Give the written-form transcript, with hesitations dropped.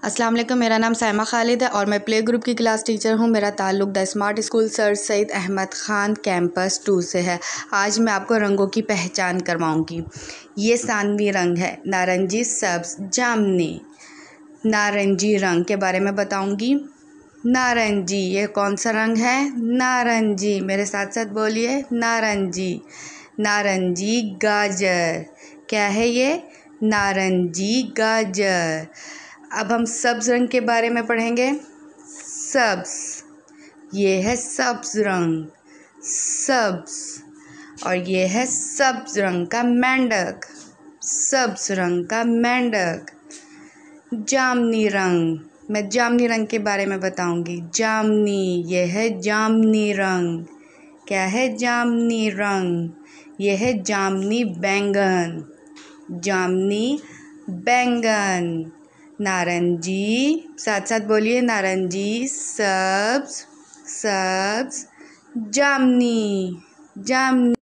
अस्सलाम वालेकुम। मेरा नाम साइमा खालिद है और मैं प्ले ग्रुप की क्लास टीचर हूँ। मेरा ताल्लुक़ the smart school sir Syed Ahmed Khan campus 2 से है। आज मैं आपको रंगों की पहचान करवाऊँगी। ये सानवी रंग है, नारंगी, सब्ज़, जामुनी। नारंगी रंग के बारे में बताऊँगी। नारंगी ये कौन सा रंग है? नारंगी। मेरे साथ साथ बोलिए, नारंगी। नारंगी गाजर। क्या है ये? नारंगी गाजर। अब हम सब्ज़ रंग के बारे में पढ़ेंगे। सब्ज़ ये है सब्ज़ रंग, सब्ज़। और ये है सब्ज़ रंग का मेंढक, सब्ज़ रंग का मेंढक। जामुनी रंग, मैं जामुनी रंग के बारे में बताऊंगी। जामुनी ये है जामुनी रंग। क्या है? जामुनी रंग। ये है जामुनी बैंगन, जामुनी बैंगन। नारंगी, साथ साथ बोलिए, नारंगी, सब्ज़, सब्ज़, जामुनी, जामुनी।